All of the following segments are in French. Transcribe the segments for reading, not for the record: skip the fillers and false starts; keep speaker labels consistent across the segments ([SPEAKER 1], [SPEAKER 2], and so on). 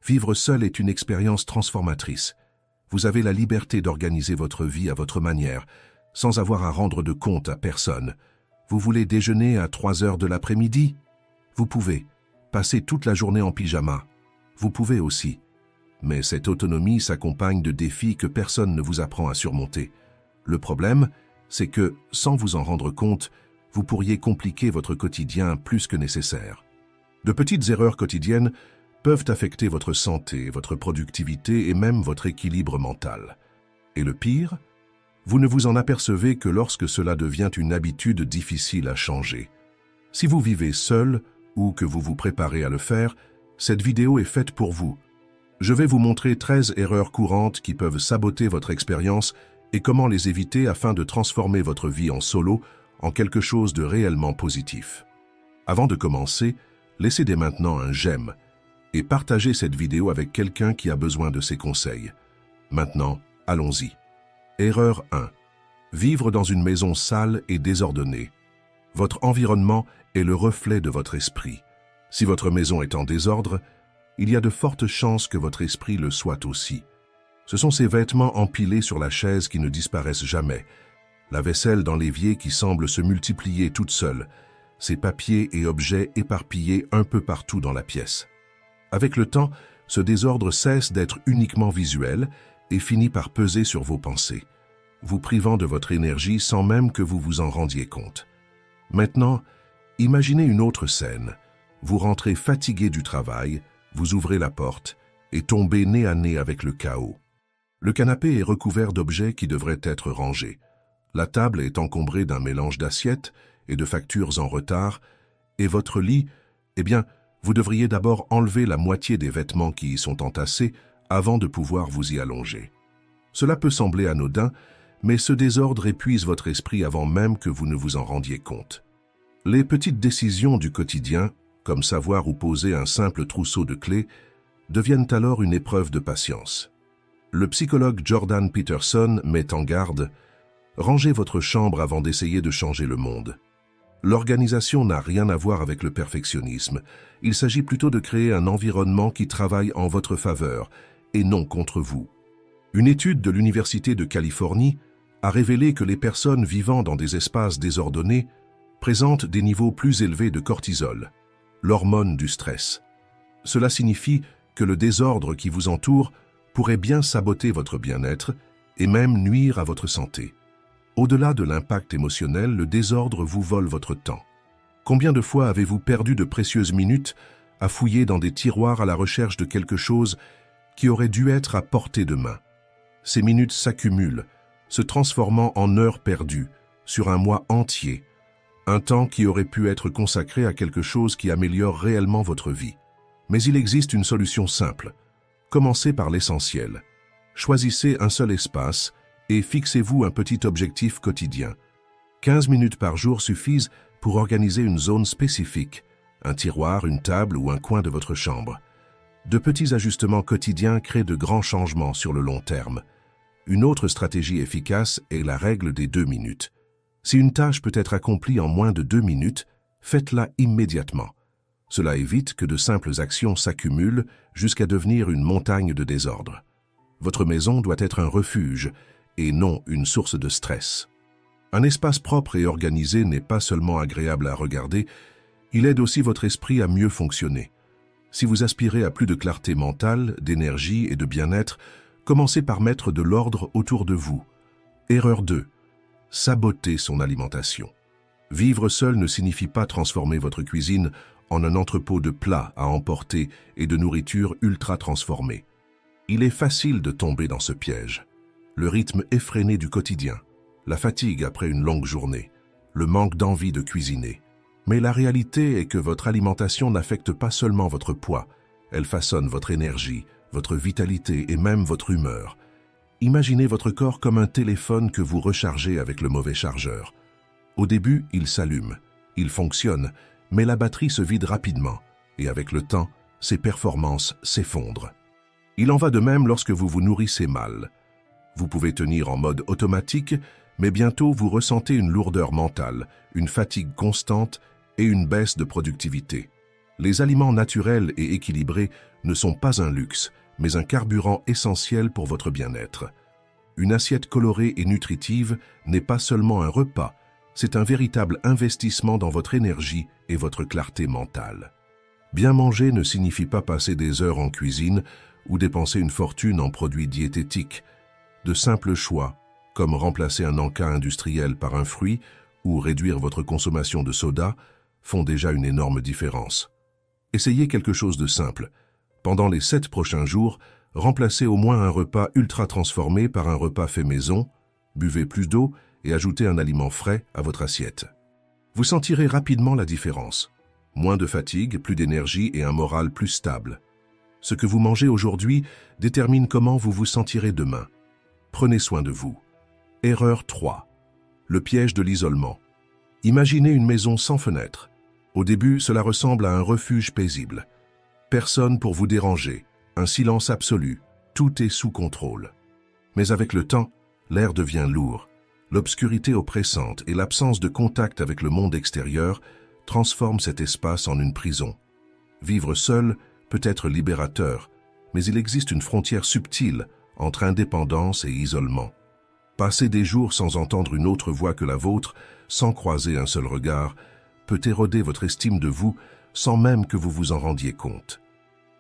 [SPEAKER 1] Vivre seul est une expérience transformatrice. Vous avez la liberté d'organiser votre vie à votre manière, sans avoir à rendre de compte à personne. Vous voulez déjeuner à 3 heures de l'après-midi? Vous pouvez. Passer toute la journée en pyjama? Vous pouvez aussi. Mais cette autonomie s'accompagne de défis que personne ne vous apprend à surmonter. Le problème, c'est que, sans vous en rendre compte, vous pourriez compliquer votre quotidien plus que nécessaire. De petites erreurs quotidiennes peuvent affecter votre santé, votre productivité et même votre équilibre mental. Et le pire, vous ne vous en apercevez que lorsque cela devient une habitude difficile à changer. Si vous vivez seul ou que vous vous préparez à le faire, cette vidéo est faite pour vous. Je vais vous montrer 13 erreurs courantes qui peuvent saboter votre expérience et comment les éviter afin de transformer votre vie en solo en quelque chose de réellement positif. Avant de commencer, laissez dès maintenant un j'aime et partagez cette vidéo avec quelqu'un qui a besoin de ces conseils. Maintenant, allons-y. Erreur 1. Vivre dans une maison sale et désordonnée. Votre environnement est le reflet de votre esprit. Si votre maison est en désordre, il y a de fortes chances que votre esprit le soit aussi. Ce sont ces vêtements empilés sur la chaise qui ne disparaissent jamais, la vaisselle dans l'évier qui semble se multiplier toute seule, ces papiers et objets éparpillés un peu partout dans la pièce. Avec le temps, ce désordre cesse d'être uniquement visuel et finit par peser sur vos pensées, vous privant de votre énergie sans même que vous vous en rendiez compte. Maintenant, imaginez une autre scène. Vous rentrez fatigué du travail, vous ouvrez la porte et tombez nez à nez avec le chaos. Le canapé est recouvert d'objets qui devraient être rangés. La table est encombrée d'un mélange d'assiettes et de factures en retard, et votre lit, eh bien, vous devriez d'abord enlever la moitié des vêtements qui y sont entassés avant de pouvoir vous y allonger. Cela peut sembler anodin, mais ce désordre épuise votre esprit avant même que vous ne vous en rendiez compte. Les petites décisions du quotidien, comme savoir où poser un simple trousseau de clés, deviennent alors une épreuve de patience. Le psychologue Jordan Peterson met en garde « Rangez votre chambre avant d'essayer de changer le monde ». L'organisation n'a rien à voir avec le perfectionnisme. Il s'agit plutôt de créer un environnement qui travaille en votre faveur et non contre vous. Une étude de l'Université de Californie a révélé que les personnes vivant dans des espaces désordonnés présentent des niveaux plus élevés de cortisol, l'hormone du stress. Cela signifie que le désordre qui vous entoure pourrait bien saboter votre bien-être et même nuire à votre santé. Au-delà de l'impact émotionnel, le désordre vous vole votre temps. Combien de fois avez-vous perdu de précieuses minutes à fouiller dans des tiroirs à la recherche de quelque chose qui aurait dû être à portée de main? Ces minutes s'accumulent, se transformant en heures perdues, sur un mois entier, un temps qui aurait pu être consacré à quelque chose qui améliore réellement votre vie. Mais il existe une solution simple. Commencez par l'essentiel. Choisissez un seul espace et fixez-vous un petit objectif quotidien. 15 minutes par jour suffisent pour organiser une zone spécifique, un tiroir, une table ou un coin de votre chambre. De petits ajustements quotidiens créent de grands changements sur le long terme. Une autre stratégie efficace est la règle des 2 minutes. Si une tâche peut être accomplie en moins de 2 minutes, faites-la immédiatement. Cela évite que de simples actions s'accumulent jusqu'à devenir une montagne de désordre. Votre maison doit être un refuge et non une source de stress. Un espace propre et organisé n'est pas seulement agréable à regarder, il aide aussi votre esprit à mieux fonctionner. Si vous aspirez à plus de clarté mentale, d'énergie et de bien-être, commencez par mettre de l'ordre autour de vous. Erreur 2. Saboter son alimentation. Vivre seul ne signifie pas transformer votre cuisine en un entrepôt de plats à emporter et de nourriture ultra transformée. Il est facile de tomber dans ce piège. Le rythme effréné du quotidien, la fatigue après une longue journée, le manque d'envie de cuisiner. Mais la réalité est que votre alimentation n'affecte pas seulement votre poids, elle façonne votre énergie, votre vitalité et même votre humeur. Imaginez votre corps comme un téléphone que vous rechargez avec le mauvais chargeur. Au début, il s'allume, il fonctionne, mais la batterie se vide rapidement et avec le temps, ses performances s'effondrent. Il en va de même lorsque vous vous nourrissez mal. Vous pouvez tenir en mode automatique, mais bientôt vous ressentez une lourdeur mentale, une fatigue constante et une baisse de productivité. Les aliments naturels et équilibrés ne sont pas un luxe, mais un carburant essentiel pour votre bien-être. Une assiette colorée et nutritive n'est pas seulement un repas, c'est un véritable investissement dans votre énergie et votre clarté mentale. Bien manger ne signifie pas passer des heures en cuisine ou dépenser une fortune en produits diététiques. De simples choix, comme remplacer un encas industriel par un fruit ou réduire votre consommation de soda, font déjà une énorme différence. Essayez quelque chose de simple. Pendant les 7 prochains jours, remplacez au moins un repas ultra transformé par un repas fait maison, buvez plus d'eau et ajoutez un aliment frais à votre assiette. Vous sentirez rapidement la différence. Moins de fatigue, plus d'énergie et un moral plus stable. Ce que vous mangez aujourd'hui détermine comment vous vous sentirez demain. Prenez soin de vous. Erreur 3. Le piège de l'isolement. Imaginez une maison sans fenêtre. Au début, cela ressemble à un refuge paisible. Personne pour vous déranger, un silence absolu, tout est sous contrôle. Mais avec le temps, l'air devient lourd. L'obscurité oppressante et l'absence de contact avec le monde extérieur transforment cet espace en une prison. Vivre seul peut être libérateur, mais il existe une frontière subtile entre indépendance et isolement. Passer des jours sans entendre une autre voix que la vôtre, sans croiser un seul regard, peut éroder votre estime de vous sans même que vous vous en rendiez compte.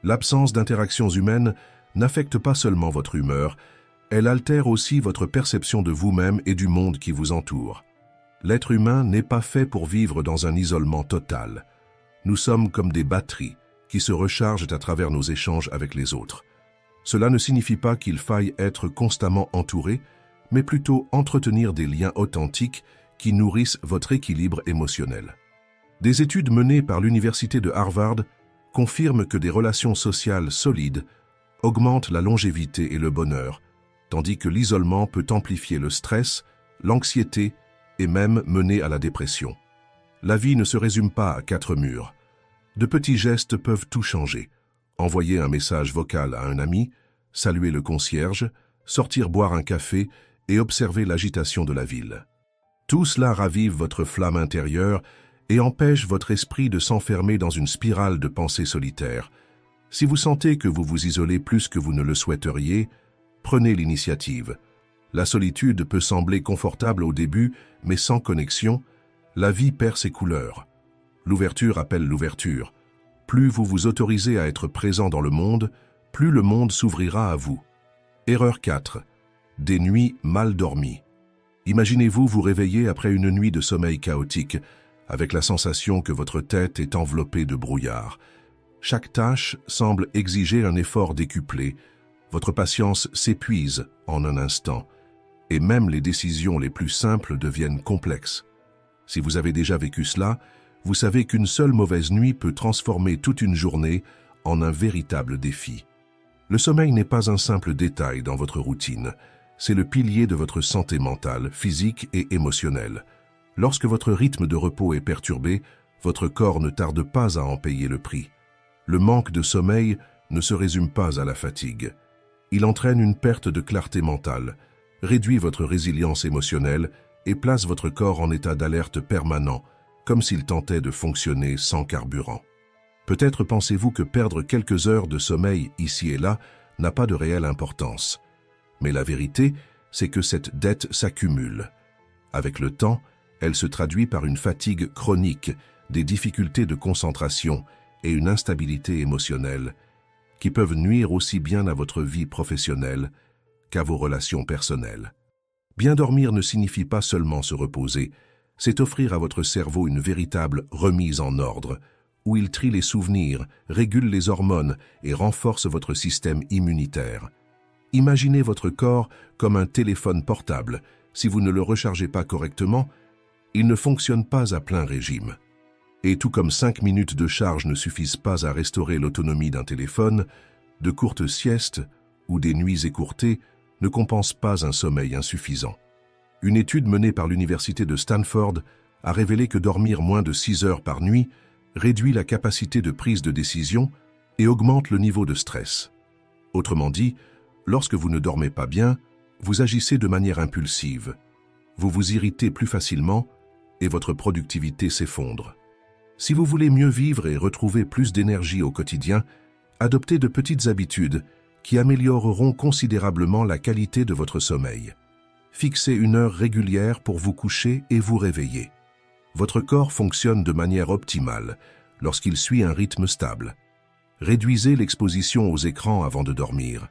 [SPEAKER 1] L'absence d'interactions humaines n'affecte pas seulement votre humeur, elle altère aussi votre perception de vous-même et du monde qui vous entoure. L'être humain n'est pas fait pour vivre dans un isolement total. Nous sommes comme des batteries qui se rechargent à travers nos échanges avec les autres. Cela ne signifie pas qu'il faille être constamment entouré, mais plutôt entretenir des liens authentiques qui nourrissent votre équilibre émotionnel. Des études menées par l'Université de Harvard confirment que des relations sociales solides augmentent la longévité et le bonheur, tandis que l'isolement peut amplifier le stress, l'anxiété et même mener à la dépression. La vie ne se résume pas à 4 murs. De petits gestes peuvent tout changer. Envoyer un message vocal à un ami, saluer le concierge, sortir boire un café et observer l'agitation de la ville. Tout cela ravive votre flamme intérieure et empêche votre esprit de s'enfermer dans une spirale de pensées solitaires. Si vous sentez que vous vous isolez plus que vous ne le souhaiteriez, prenez l'initiative. La solitude peut sembler confortable au début, mais sans connexion, la vie perd ses couleurs. L'ouverture appelle l'ouverture. Plus vous vous autorisez à être présent dans le monde, plus le monde s'ouvrira à vous. Erreur 4. Des nuits mal dormies. Imaginez-vous vous réveiller après une nuit de sommeil chaotique, avec la sensation que votre tête est enveloppée de brouillard. Chaque tâche semble exiger un effort décuplé, votre patience s'épuise en un instant, et même les décisions les plus simples deviennent complexes. Si vous avez déjà vécu cela, vous savez qu'une seule mauvaise nuit peut transformer toute une journée en un véritable défi. Le sommeil n'est pas un simple détail dans votre routine, c'est le pilier de votre santé mentale, physique et émotionnelle. Lorsque votre rythme de repos est perturbé, votre corps ne tarde pas à en payer le prix. Le manque de sommeil ne se résume pas à la fatigue. Il entraîne une perte de clarté mentale, réduit votre résilience émotionnelle et place votre corps en état d'alerte permanent, comme s'il tentait de fonctionner sans carburant. Peut-être pensez-vous que perdre quelques heures de sommeil ici et là n'a pas de réelle importance. Mais la vérité, c'est que cette dette s'accumule. Avec le temps, elle se traduit par une fatigue chronique, des difficultés de concentration et une instabilité émotionnelle qui peuvent nuire aussi bien à votre vie professionnelle qu'à vos relations personnelles. Bien dormir ne signifie pas seulement se reposer, c'est offrir à votre cerveau une véritable remise en ordre, où il trie les souvenirs, régule les hormones et renforce votre système immunitaire. Imaginez votre corps comme un téléphone portable. Si vous ne le rechargez pas correctement, il ne fonctionne pas à plein régime. Et tout comme 5 minutes de charge ne suffisent pas à restaurer l'autonomie d'un téléphone, de courtes siestes ou des nuits écourtées ne compensent pas un sommeil insuffisant. Une étude menée par l'université de Stanford a révélé que dormir moins de 6 heures par nuit réduit la capacité de prise de décision et augmente le niveau de stress. Autrement dit, lorsque vous ne dormez pas bien, vous agissez de manière impulsive. Vous vous irritez plus facilement et votre productivité s'effondre. Si vous voulez mieux vivre et retrouver plus d'énergie au quotidien, adoptez de petites habitudes qui amélioreront considérablement la qualité de votre sommeil. Fixez une heure régulière pour vous coucher et vous réveiller. Votre corps fonctionne de manière optimale lorsqu'il suit un rythme stable. Réduisez l'exposition aux écrans avant de dormir.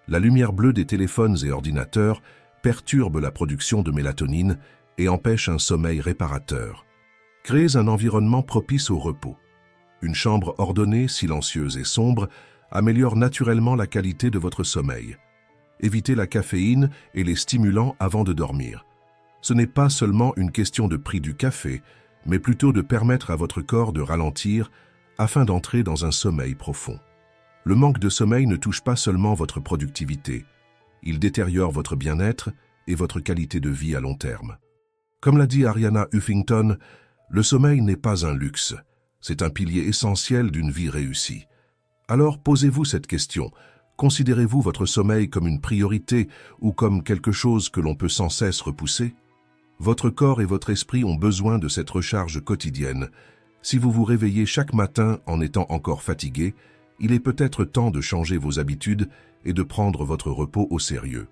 [SPEAKER 1] La lumière bleue des téléphones et ordinateurs perturbe la production de mélatonine et empêche un sommeil réparateur. Créez un environnement propice au repos. Une chambre ordonnée, silencieuse et sombre améliore naturellement la qualité de votre sommeil. Évitez la caféine et les stimulants avant de dormir. Ce n'est pas seulement une question de prix du café, mais plutôt de permettre à votre corps de ralentir afin d'entrer dans un sommeil profond. Le manque de sommeil ne touche pas seulement votre productivité, il détériore votre bien-être et votre qualité de vie à long terme. Comme l'a dit Arianna Huffington, le sommeil n'est pas un luxe, c'est un pilier essentiel d'une vie réussie. Alors posez-vous cette question, considérez-vous votre sommeil comme une priorité ou comme quelque chose que l'on peut sans cesse repousser? Votre corps et votre esprit ont besoin de cette recharge quotidienne. Si vous vous réveillez chaque matin en étant encore fatigué, il est peut-être temps de changer vos habitudes et de prendre votre repos au sérieux.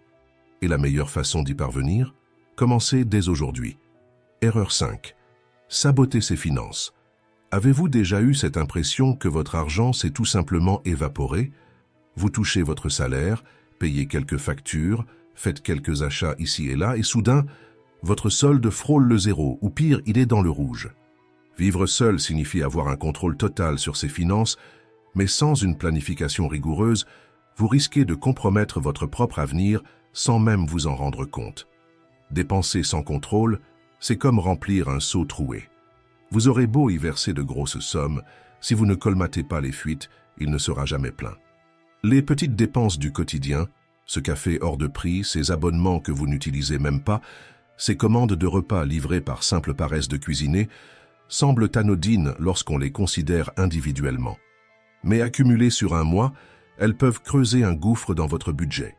[SPEAKER 1] Et la meilleure façon d'y parvenir? Commencez dès aujourd'hui. Erreur 5. Saboter ses finances. Avez-vous déjà eu cette impression que votre argent s'est tout simplement évaporé? Vous touchez votre salaire, payez quelques factures, faites quelques achats ici et là, et soudain, votre solde frôle le zéro, ou pire, il est dans le rouge. Vivre seul signifie avoir un contrôle total sur ses finances, mais sans une planification rigoureuse, vous risquez de compromettre votre propre avenir sans même vous en rendre compte. Dépenser sans contrôle, c'est comme remplir un seau troué. Vous aurez beau y verser de grosses sommes, si vous ne colmatez pas les fuites, il ne sera jamais plein. Les petites dépenses du quotidien, ce café hors de prix, ces abonnements que vous n'utilisez même pas, ces commandes de repas livrées par simple paresse de cuisiner, semblent anodines lorsqu'on les considère individuellement. Mais accumulées sur un mois, elles peuvent creuser un gouffre dans votre budget.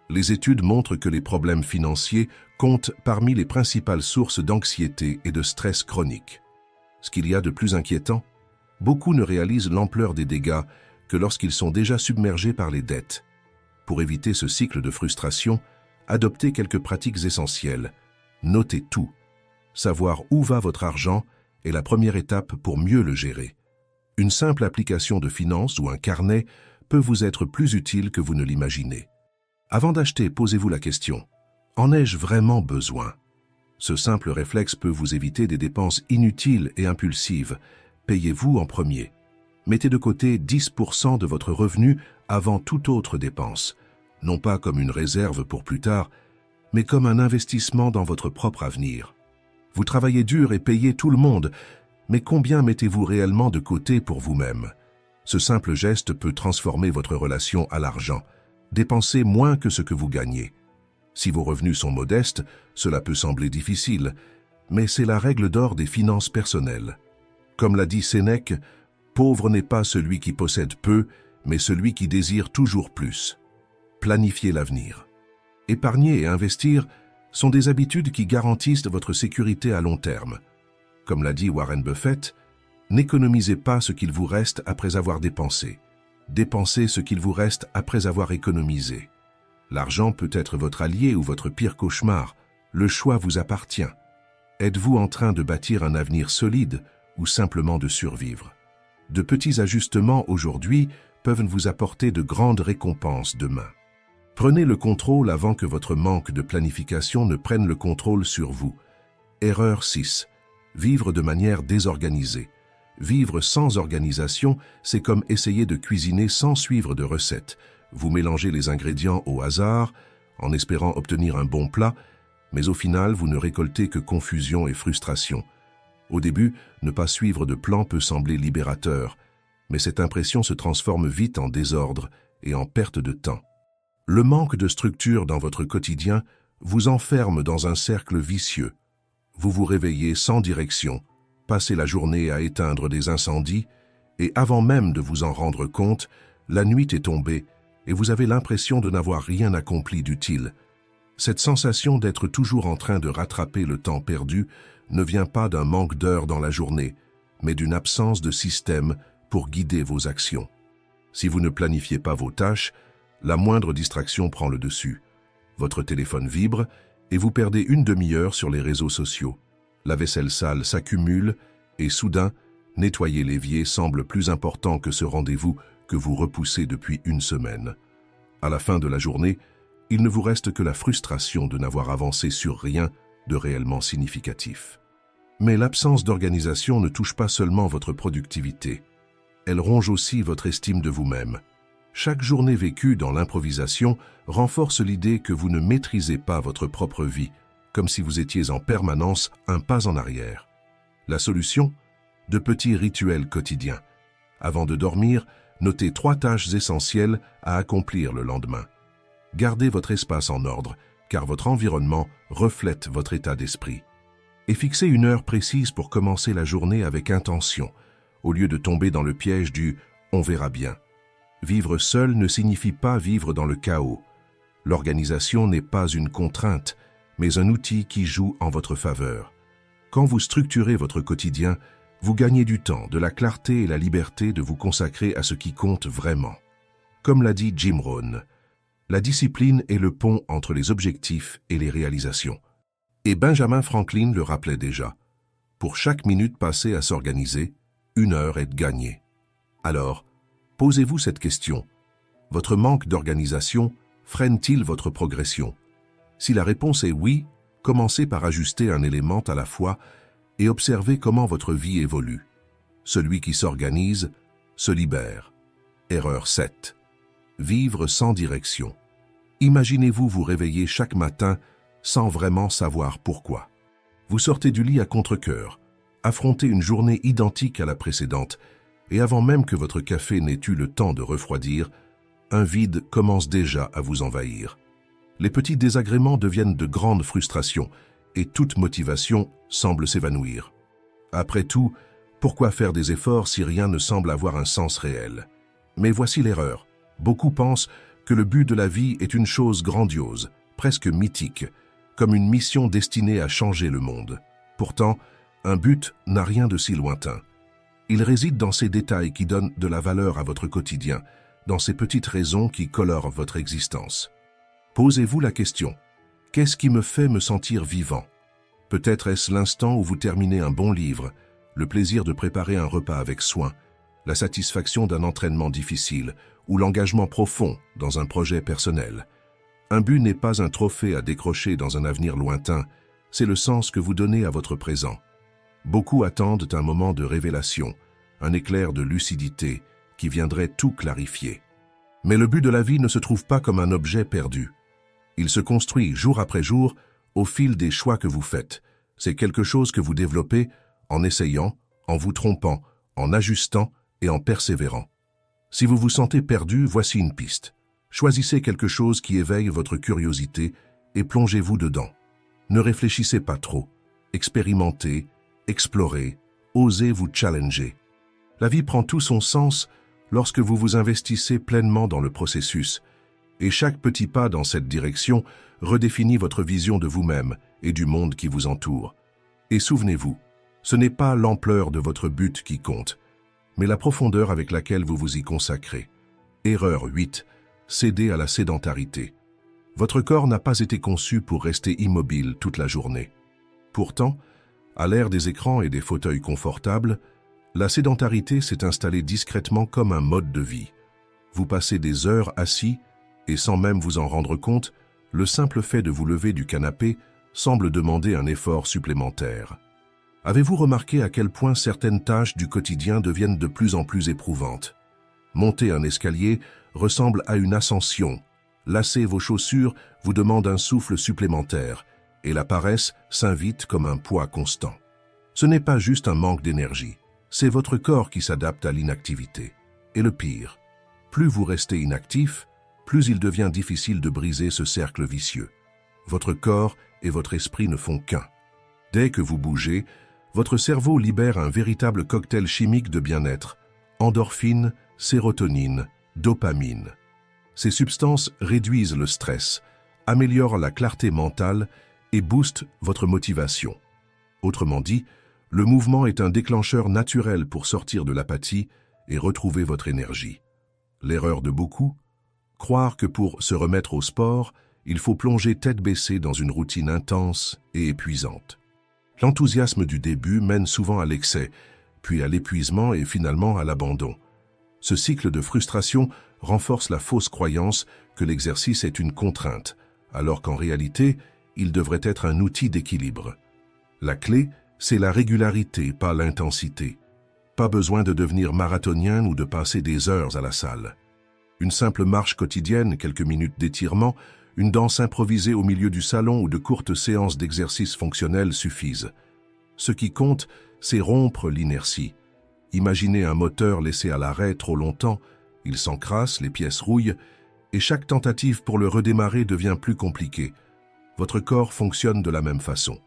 [SPEAKER 1] Les études montrent que les problèmes financiers comptent parmi les principales sources d'anxiété et de stress chronique. Ce qu'il y a de plus inquiétant, beaucoup ne réalisent l'ampleur des dégâts que lorsqu'ils sont déjà submergés par les dettes. Pour éviter ce cycle de frustration, adoptez quelques pratiques essentielles. Notez tout. Savoir où va votre argent est la première étape pour mieux le gérer. Une simple application de finances ou un carnet peut vous être plus utile que vous ne l'imaginez. Avant d'acheter, posez-vous la question, en ai-je vraiment besoin? Ce simple réflexe peut vous éviter des dépenses inutiles et impulsives. Payez-vous en premier. Mettez de côté 10% de votre revenu avant toute autre dépense, non pas comme une réserve pour plus tard, mais comme un investissement dans votre propre avenir. Vous travaillez dur et payez tout le monde, mais combien mettez-vous réellement de côté pour vous-même? Ce simple geste peut transformer votre relation à l'argent. Dépensez moins que ce que vous gagnez. Si vos revenus sont modestes, cela peut sembler difficile, mais c'est la règle d'or des finances personnelles. Comme l'a dit Sénèque, « Pauvre n'est pas celui qui possède peu, mais celui qui désire toujours plus. » Planifiez l'avenir. Épargner et investir sont des habitudes qui garantissent votre sécurité à long terme. Comme l'a dit Warren Buffett, n'économisez pas ce qu'il vous reste après avoir dépensé. Dépensez ce qu'il vous reste après avoir économisé. L'argent peut être votre allié ou votre pire cauchemar. Le choix vous appartient. Êtes-vous en train de bâtir un avenir solide ou simplement de survivre? De petits ajustements aujourd'hui peuvent vous apporter de grandes récompenses demain. Prenez le contrôle avant que votre manque de planification ne prenne le contrôle sur vous. Erreur 6. Vivre de manière désorganisée. Vivre sans organisation, c'est comme essayer de cuisiner sans suivre de recette. Vous mélangez les ingrédients au hasard, en espérant obtenir un bon plat, mais au final, vous ne récoltez que confusion et frustration. Au début, ne pas suivre de plan peut sembler libérateur, mais cette impression se transforme vite en désordre et en perte de temps. Le manque de structure dans votre quotidien vous enferme dans un cercle vicieux. Vous vous réveillez sans direction, passez la journée à éteindre des incendies, et avant même de vous en rendre compte, la nuit est tombée et vous avez l'impression de n'avoir rien accompli d'utile. Cette sensation d'être toujours en train de rattraper le temps perdu ne vient pas d'un manque d'heures dans la journée, mais d'une absence de système pour guider vos actions. Si vous ne planifiez pas vos tâches, la moindre distraction prend le dessus. Votre téléphone vibre et vous perdez une demi-heure sur les réseaux sociaux. La vaisselle sale s'accumule et soudain, nettoyer l'évier semble plus important que ce rendez-vous que vous repoussez depuis une semaine. À la fin de la journée, il ne vous reste que la frustration de n'avoir avancé sur rien de réellement significatif. Mais l'absence d'organisation ne touche pas seulement votre productivité. Elle ronge aussi votre estime de vous-même. Chaque journée vécue dans l'improvisation renforce l'idée que vous ne maîtrisez pas votre propre vie, comme si vous étiez en permanence un pas en arrière. La solution ? De petits rituels quotidiens. Avant de dormir, notez 3 tâches essentielles à accomplir le lendemain. Gardez votre espace en ordre, car votre environnement reflète votre état d'esprit. Et fixez une heure précise pour commencer la journée avec intention, au lieu de tomber dans le piège du « on verra bien ». Vivre seul ne signifie pas vivre dans le chaos. L'organisation n'est pas une contrainte, mais un outil qui joue en votre faveur. Quand vous structurez votre quotidien, vous gagnez du temps, de la clarté et la liberté de vous consacrer à ce qui compte vraiment. Comme l'a dit Jim Rohn, la discipline est le pont entre les objectifs et les réalisations. Et Benjamin Franklin le rappelait déjà. Pour chaque minute passée à s'organiser, 1 heure est gagnée. Alors, posez-vous cette question. Votre manque d'organisation freine-t-il votre progression? Si la réponse est oui, commencez par ajuster un élément à la fois et observez comment votre vie évolue. Celui qui s'organise se libère. Erreur 7. Vivre sans direction. Imaginez-vous vous réveiller chaque matin sans vraiment savoir pourquoi. Vous sortez du lit à contre-cœur, affrontez une journée identique à la précédente, et avant même que votre café n'ait eu le temps de refroidir, un vide commence déjà à vous envahir. Les petits désagréments deviennent de grandes frustrations, et toute motivation semble s'évanouir. Après tout, pourquoi faire des efforts si rien ne semble avoir un sens réel? Mais voici l'erreur. Beaucoup pensent que le but de la vie est une chose grandiose, presque mythique, comme une mission destinée à changer le monde. Pourtant, un but n'a rien de si lointain. Il réside dans ces détails qui donnent de la valeur à votre quotidien, dans ces petites raisons qui colorent votre existence. Posez-vous la question, qu'est-ce qui me fait me sentir vivant? Peut-être est-ce l'instant où vous terminez un bon livre, le plaisir de préparer un repas avec soin, la satisfaction d'un entraînement difficile ou l'engagement profond dans un projet personnel. Un but n'est pas un trophée à décrocher dans un avenir lointain, c'est le sens que vous donnez à votre présent. Beaucoup attendent un moment de révélation, un éclair de lucidité qui viendrait tout clarifier. Mais le but de la vie ne se trouve pas comme un objet perdu. Il se construit jour après jour au fil des choix que vous faites. C'est quelque chose que vous développez en essayant, en vous trompant, en ajustant et en persévérant. Si vous vous sentez perdu, voici une piste. Choisissez quelque chose qui éveille votre curiosité et plongez-vous dedans. Ne réfléchissez pas trop. Expérimentez, explorez, osez vous challenger. La vie prend tout son sens lorsque vous vous investissez pleinement dans le processus, et chaque petit pas dans cette direction redéfinit votre vision de vous-même et du monde qui vous entoure. Et souvenez-vous, ce n'est pas l'ampleur de votre but qui compte, mais la profondeur avec laquelle vous vous y consacrez. Erreur 8. Céder à la sédentarité. Votre corps n'a pas été conçu pour rester immobile toute la journée. Pourtant, à l'ère des écrans et des fauteuils confortables, la sédentarité s'est installée discrètement comme un mode de vie. Vous passez des heures assis et sans même vous en rendre compte, le simple fait de vous lever du canapé semble demander un effort supplémentaire. Avez-vous remarqué à quel point certaines tâches du quotidien deviennent de plus en plus éprouvantes? Monter un escalier ressemble à une ascension. Lasser vos chaussures vous demande un souffle supplémentaire et la paresse s'invite comme un poids constant. Ce n'est pas juste un manque d'énergie, c'est votre corps qui s'adapte à l'inactivité. Et le pire, plus vous restez inactif, plus il devient difficile de briser ce cercle vicieux. Votre corps et votre esprit ne font qu'un. Dès que vous bougez, votre cerveau libère un véritable cocktail chimique de bien-être, endorphine, sérotonine, dopamine. Ces substances réduisent le stress, améliorent la clarté mentale et boostent votre motivation. Autrement dit, Le mouvement est un déclencheur naturel pour sortir de l'apathie et retrouver votre énergie. L'erreur de beaucoup? Croire que pour se remettre au sport, il faut plonger tête baissée dans une routine intense et épuisante. L'enthousiasme du début mène souvent à l'excès, puis à l'épuisement et finalement à l'abandon. Ce cycle de frustration renforce la fausse croyance que l'exercice est une contrainte, alors qu'en réalité, il devrait être un outil d'équilibre. La clé, c'est la régularité, pas l'intensité. Pas besoin de devenir marathonien ou de passer des heures à la salle. Une simple marche quotidienne, quelques minutes d'étirement, une danse improvisée au milieu du salon ou de courtes séances d'exercice fonctionnel suffisent. Ce qui compte, c'est rompre l'inertie. Imaginez un moteur laissé à l'arrêt trop longtemps, il s'encrasse, les pièces rouillent, et chaque tentative pour le redémarrer devient plus compliquée. Votre corps fonctionne de la même façon.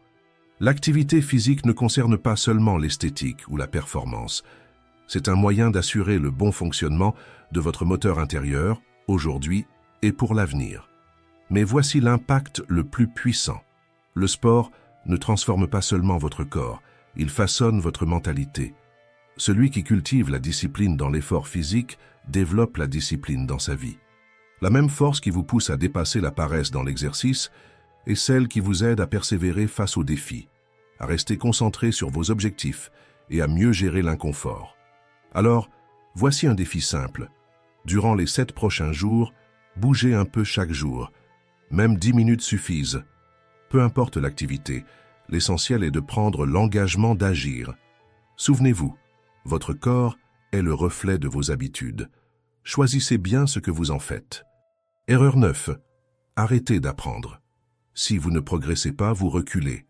[SPEAKER 1] L'activité physique ne concerne pas seulement l'esthétique ou la performance. C'est un moyen d'assurer le bon fonctionnement de votre moteur intérieur, aujourd'hui et pour l'avenir. Mais voici l'impact le plus puissant. Le sport ne transforme pas seulement votre corps, il façonne votre mentalité. Celui qui cultive la discipline dans l'effort physique développe la discipline dans sa vie. La même force qui vous pousse à dépasser la paresse dans l'exercice est celle qui vous aide à persévérer face aux défis, à rester concentré sur vos objectifs et à mieux gérer l'inconfort. Alors, voici un défi simple. Durant les 7 prochains jours, bougez un peu chaque jour. Même 10 minutes suffisent. Peu importe l'activité, l'essentiel est de prendre l'engagement d'agir. Souvenez-vous, votre corps est le reflet de vos habitudes. Choisissez bien ce que vous en faites. Erreur 9. Arrêtez d'apprendre. Si vous ne progressez pas, vous reculez.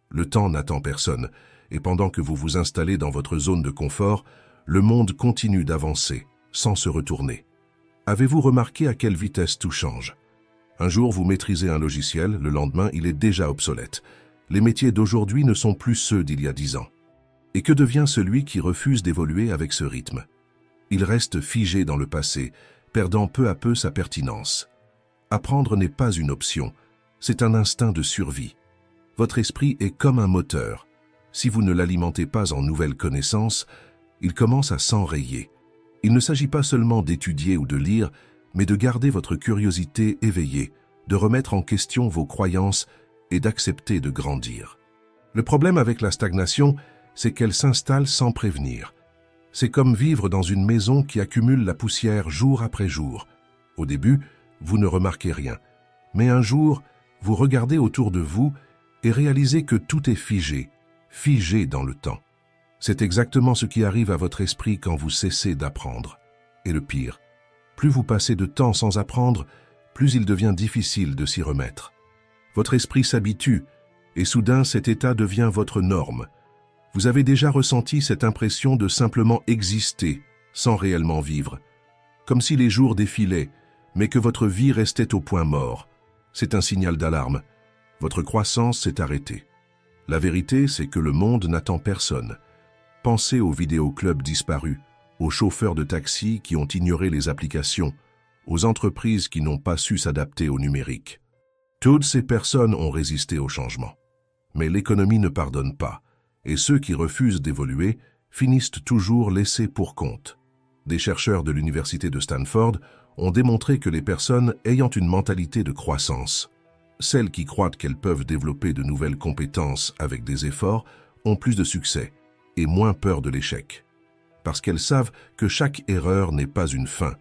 [SPEAKER 1] Le temps n'attend personne, et pendant que vous vous installez dans votre zone de confort, le monde continue d'avancer, sans se retourner. Avez-vous remarqué à quelle vitesse tout change? Un jour, vous maîtrisez un logiciel, le lendemain, il est déjà obsolète. Les métiers d'aujourd'hui ne sont plus ceux d'il y a 10 ans. Et que devient celui qui refuse d'évoluer avec ce rythme? Il reste figé dans le passé, perdant peu à peu sa pertinence. Apprendre n'est pas une option, c'est un instinct de survie. Votre esprit est comme un moteur. Si vous ne l'alimentez pas en nouvelles connaissances, il commence à s'enrayer. Il ne s'agit pas seulement d'étudier ou de lire, mais de garder votre curiosité éveillée, de remettre en question vos croyances et d'accepter de grandir. Le problème avec la stagnation, c'est qu'elle s'installe sans prévenir. C'est comme vivre dans une maison qui accumule la poussière jour après jour. Au début, vous ne remarquez rien. Mais un jour, vous regardez autour de vous et réalisez que tout est figé, figé dans le temps. C'est exactement ce qui arrive à votre esprit quand vous cessez d'apprendre. Et le pire, plus vous passez de temps sans apprendre, plus il devient difficile de s'y remettre. Votre esprit s'habitue, et soudain cet état devient votre norme. Vous avez déjà ressenti cette impression de simplement exister, sans réellement vivre. Comme si les jours défilaient, mais que votre vie restait au point mort. C'est un signal d'alarme. Votre croissance s'est arrêtée. La vérité, c'est que le monde n'attend personne. Pensez aux vidéoclubs disparus, aux chauffeurs de taxi qui ont ignoré les applications, aux entreprises qui n'ont pas su s'adapter au numérique. Toutes ces personnes ont résisté au changement. Mais l'économie ne pardonne pas, et ceux qui refusent d'évoluer finissent toujours laissés pour compte. Des chercheurs de l'université de Stanford ont démontré que les personnes ayant une mentalité de croissance, celles qui croient qu'elles peuvent développer de nouvelles compétences avec des efforts, ont plus de succès et moins peur de l'échec. Parce qu'elles savent que chaque erreur n'est pas une fin,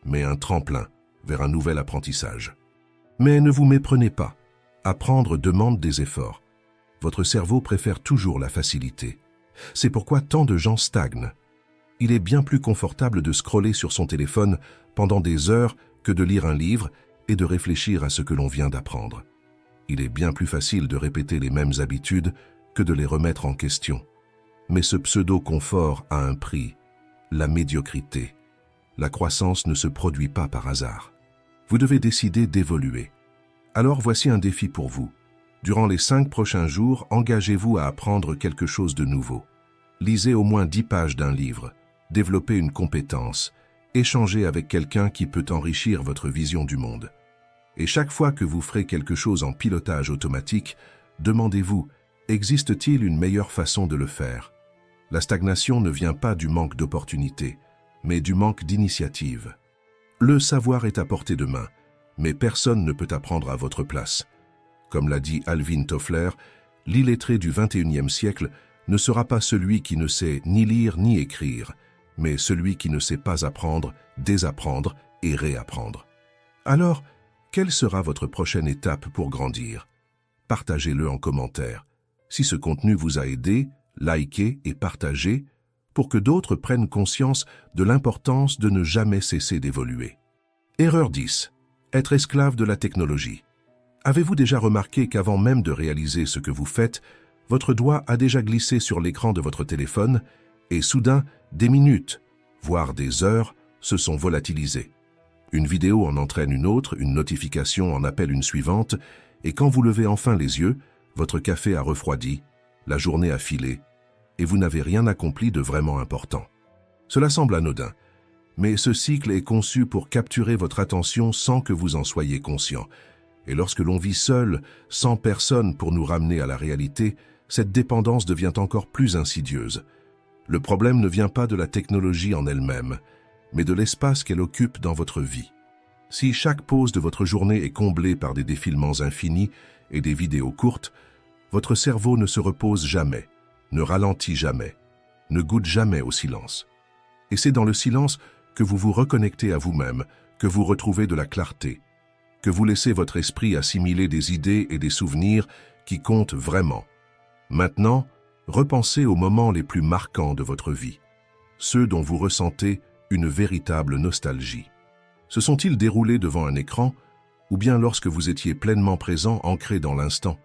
[SPEAKER 1] mais un tremplin vers un nouvel apprentissage. Mais ne vous méprenez pas, apprendre demande des efforts. Votre cerveau préfère toujours la facilité. C'est pourquoi tant de gens stagnent. Il est bien plus confortable de scroller sur son téléphone pendant des heures que de lire un livre et de réfléchir à ce que l'on vient d'apprendre. Il est bien plus facile de répéter les mêmes habitudes que de les remettre en question. Mais ce pseudo-confort a un prix, la médiocrité. La croissance ne se produit pas par hasard. Vous devez décider d'évoluer. Alors voici un défi pour vous. Durant les 5 prochains jours, engagez-vous à apprendre quelque chose de nouveau. Lisez au moins 10 pages d'un livre, développez une compétence, échangez avec quelqu'un qui peut enrichir votre vision du monde. Et chaque fois que vous ferez quelque chose en pilotage automatique, demandez-vous, Existe-t-il une meilleure façon de le faire? La stagnation ne vient pas du manque d'opportunités, mais du manque d'initiative. Le savoir est à portée de main, mais personne ne peut apprendre à votre place. Comme l'a dit Alvin Toffler, l'illettré du XXIe siècle ne sera pas celui qui ne sait ni lire ni écrire, mais celui qui ne sait pas apprendre, désapprendre et réapprendre. Alors, quelle sera votre prochaine étape pour grandir? Partagez-le en commentaire. Si ce contenu vous a aidé, likez et partagez pour que d'autres prennent conscience de l'importance de ne jamais cesser d'évoluer. Erreur 10. Être esclave de la technologie. Avez-vous déjà remarqué qu'avant même de réaliser ce que vous faites, votre doigt a déjà glissé sur l'écran de votre téléphone et soudain, des minutes, voire des heures, se sont volatilisées. Une vidéo en entraîne une autre, une notification en appelle une suivante, et quand vous levez enfin les yeux, votre café a refroidi, la journée a filé, et vous n'avez rien accompli de vraiment important. Cela semble anodin, mais ce cycle est conçu pour capturer votre attention sans que vous en soyez conscient. Et lorsque l'on vit seul, sans personne pour nous ramener à la réalité, cette dépendance devient encore plus insidieuse. Le problème ne vient pas de la technologie en elle-même, mais de l'espace qu'elle occupe dans votre vie. Si chaque pause de votre journée est comblée par des défilements infinis et des vidéos courtes, votre cerveau ne se repose jamais, ne ralentit jamais, ne goûte jamais au silence. Et c'est dans le silence que vous vous reconnectez à vous-même, que vous retrouvez de la clarté, que vous laissez votre esprit assimiler des idées et des souvenirs qui comptent vraiment. Maintenant, repensez aux moments les plus marquants de votre vie, ceux dont vous ressentez une véritable nostalgie. Se sont-ils déroulés devant un écran, ou bien lorsque vous étiez pleinement présent, ancré dans l'instant?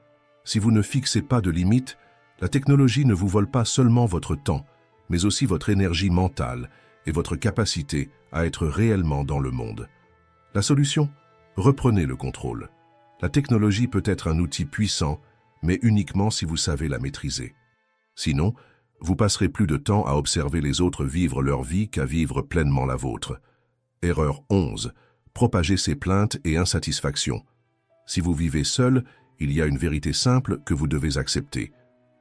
[SPEAKER 1] Si vous ne fixez pas de limites, la technologie ne vous vole pas seulement votre temps, mais aussi votre énergie mentale et votre capacité à être réellement dans le monde. La solution? Reprenez le contrôle. La technologie peut être un outil puissant, mais uniquement si vous savez la maîtriser. Sinon, vous passerez plus de temps à observer les autres vivre leur vie qu'à vivre pleinement la vôtre. Erreur 11. Propager ses plaintes et insatisfactions. Si vous vivez seul, il y a une vérité simple que vous devez accepter.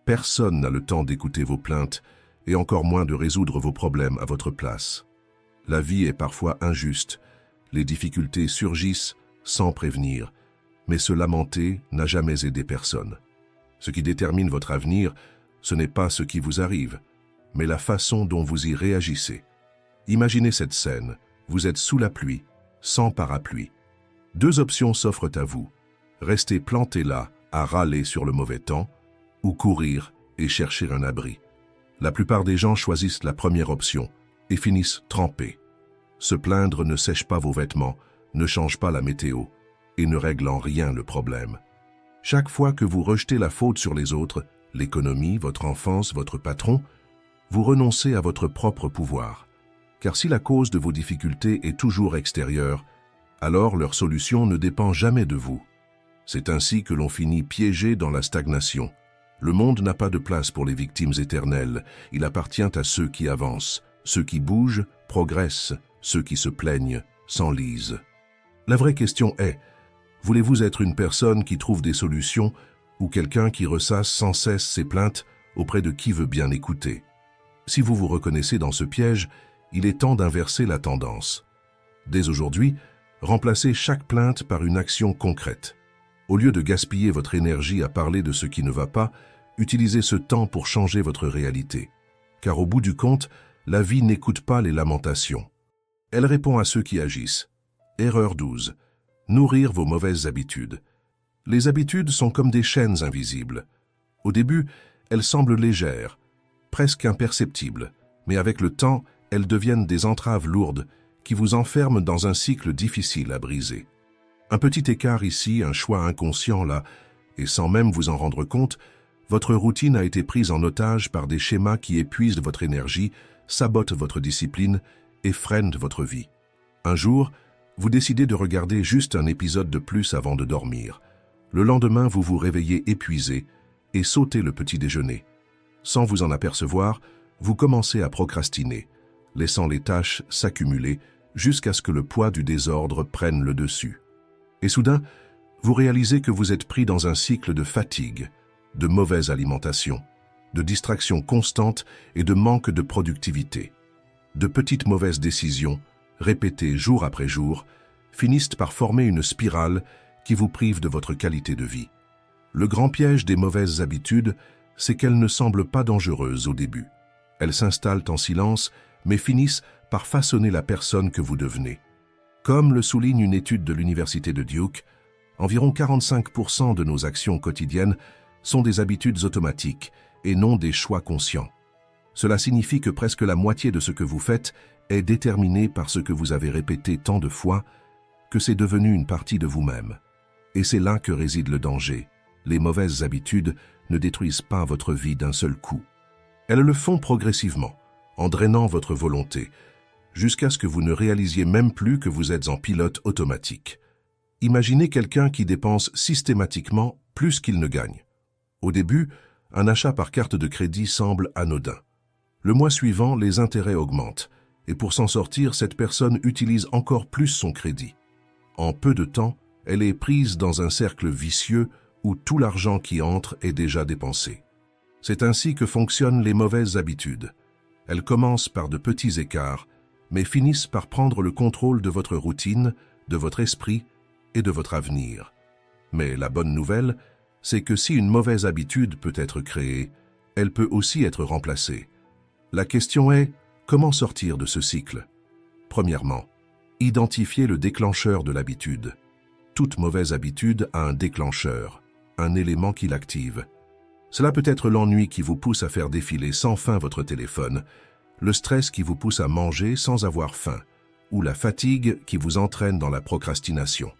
[SPEAKER 1] Personne n'a le temps d'écouter vos plaintes et encore moins de résoudre vos problèmes à votre place. La vie est parfois injuste. Les difficultés surgissent sans prévenir, mais se lamenter n'a jamais aidé personne. Ce qui détermine votre avenir, ce n'est pas ce qui vous arrive, mais la façon dont vous y réagissez. Imaginez cette scène, vous êtes sous la pluie, sans parapluie. Deux options s'offrent à vous. Rester planté là, à râler sur le mauvais temps, ou courir et chercher un abri. La plupart des gens choisissent la première option et finissent trempés. Se plaindre ne sèche pas vos vêtements, ne change pas la météo et ne règle en rien le problème. Chaque fois que vous rejetez la faute sur les autres, l'économie, votre enfance, votre patron, vous renoncez à votre propre pouvoir. Car si la cause de vos difficultés est toujours extérieure, alors leur solution ne dépend jamais de vous. C'est ainsi que l'on finit piégé dans la stagnation. Le monde n'a pas de place pour les victimes éternelles. Il appartient à ceux qui avancent, ceux qui bougent, progressent, ceux qui se plaignent, s'enlisent. La vraie question est, voulez-vous être une personne qui trouve des solutions ou quelqu'un qui ressasse sans cesse ses plaintes auprès de qui veut bien écouter? Si vous vous reconnaissez dans ce piège, il est temps d'inverser la tendance. Dès aujourd'hui, remplacez chaque plainte par une action concrète. Au lieu de gaspiller votre énergie à parler de ce qui ne va pas, utilisez ce temps pour changer votre réalité. Car au bout du compte, la vie n'écoute pas les lamentations. Elle répond à ceux qui agissent. Erreur 12. Nourrir vos mauvaises habitudes. Les habitudes sont comme des chaînes invisibles. Au début, elles semblent légères, presque imperceptibles, mais avec le temps, elles deviennent des entraves lourdes qui vous enferment dans un cycle difficile à briser. Un petit écart ici, un choix inconscient là, et sans même vous en rendre compte, votre routine a été prise en otage par des schémas qui épuisent votre énergie, sabotent votre discipline et freinent votre vie. Un jour, vous décidez de regarder juste un épisode de plus avant de dormir. Le lendemain, vous vous réveillez épuisé et sautez le petit déjeuner. Sans vous en apercevoir, vous commencez à procrastiner, laissant les tâches s'accumuler jusqu'à ce que le poids du désordre prenne le dessus. Et soudain, vous réalisez que vous êtes pris dans un cycle de fatigue, de mauvaise alimentation, de distractions constantes et de manque de productivité. De petites mauvaises décisions, répétées jour après jour, finissent par former une spirale qui vous prive de votre qualité de vie. Le grand piège des mauvaises habitudes, c'est qu'elles ne semblent pas dangereuses au début. Elles s'installent en silence, mais finissent par façonner la personne que vous devenez. Comme le souligne une étude de l'Université de Duke, environ 45% de nos actions quotidiennes sont des habitudes automatiques et non des choix conscients. Cela signifie que presque la moitié de ce que vous faites est déterminé par ce que vous avez répété tant de fois que c'est devenu une partie de vous-même. Et c'est là que réside le danger. Les mauvaises habitudes ne détruisent pas votre vie d'un seul coup. Elles le font progressivement, en drainant votre volonté, jusqu'à ce que vous ne réalisiez même plus que vous êtes en pilote automatique. Imaginez quelqu'un qui dépense systématiquement plus qu'il ne gagne. Au début, un achat par carte de crédit semble anodin. Le mois suivant, les intérêts augmentent, et pour s'en sortir, cette personne utilise encore plus son crédit. En peu de temps, elle est prise dans un cercle vicieux où tout l'argent qui entre est déjà dépensé. C'est ainsi que fonctionnent les mauvaises habitudes. Elles commencent par de petits écarts, mais finissent par prendre le contrôle de votre routine, de votre esprit et de votre avenir. Mais la bonne nouvelle, c'est que si une mauvaise habitude peut être créée, elle peut aussi être remplacée. La question est, comment sortir de ce cycle? Premièrement, identifier le déclencheur de l'habitude. Toute mauvaise habitude a un déclencheur, un élément qui l'active. Cela peut être l'ennui qui vous pousse à faire défiler sans fin votre téléphone, le stress qui vous pousse à manger sans avoir faim, ou la fatigue qui vous entraîne dans la procrastination.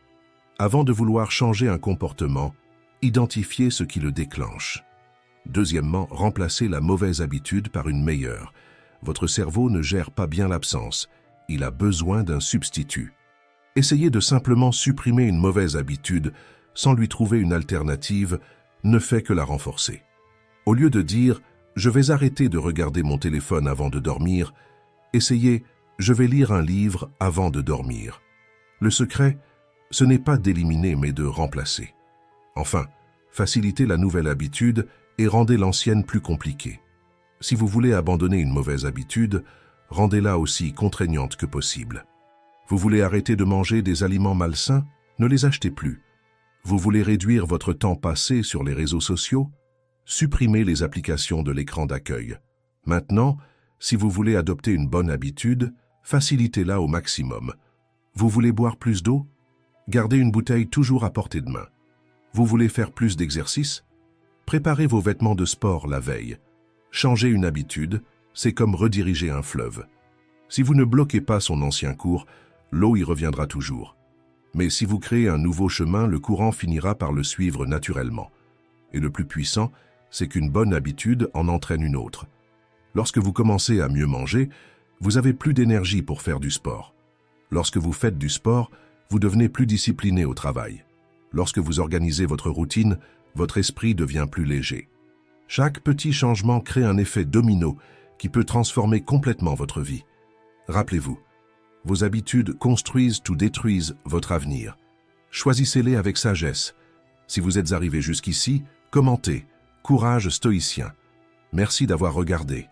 [SPEAKER 1] Avant de vouloir changer un comportement, identifiez ce qui le déclenche. Deuxièmement, remplacez la mauvaise habitude par une meilleure. Votre cerveau ne gère pas bien l'absence, il a besoin d'un substitut. Essayez de simplement supprimer une mauvaise habitude sans lui trouver une alternative ne fait que la renforcer. Au lieu de dire « je vais arrêter de regarder mon téléphone avant de dormir », essayez « je vais lire un livre avant de dormir ». Le secret, ce n'est pas d'éliminer mais de remplacer. Enfin, facilitez la nouvelle habitude et rendez l'ancienne plus compliquée. Si vous voulez abandonner une mauvaise habitude, rendez-la aussi contraignante que possible. Vous voulez arrêter de manger des aliments malsains? Ne les achetez plus. Vous voulez réduire votre temps passé sur les réseaux sociaux? Supprimez les applications de l'écran d'accueil. Maintenant, si vous voulez adopter une bonne habitude, facilitez-la au maximum. Vous voulez boire plus d'eau? Gardez une bouteille toujours à portée de main. Vous voulez faire plus d'exercice? Préparez vos vêtements de sport la veille. Changer une habitude, c'est comme rediriger un fleuve. Si vous ne bloquez pas son ancien cours, l'eau y reviendra toujours. Mais si vous créez un nouveau chemin, le courant finira par le suivre naturellement. Et le plus puissant, c'est qu'une bonne habitude en entraîne une autre. Lorsque vous commencez à mieux manger, vous avez plus d'énergie pour faire du sport. Lorsque vous faites du sport, vous devenez plus discipliné au travail. Lorsque vous organisez votre routine, votre esprit devient plus léger. Chaque petit changement crée un effet domino qui peut transformer complètement votre vie. Rappelez-vous, vos habitudes construisent ou détruisent votre avenir. Choisissez-les avec sagesse. Si vous êtes arrivé jusqu'ici, commentez. Courage stoïcien. Merci d'avoir regardé.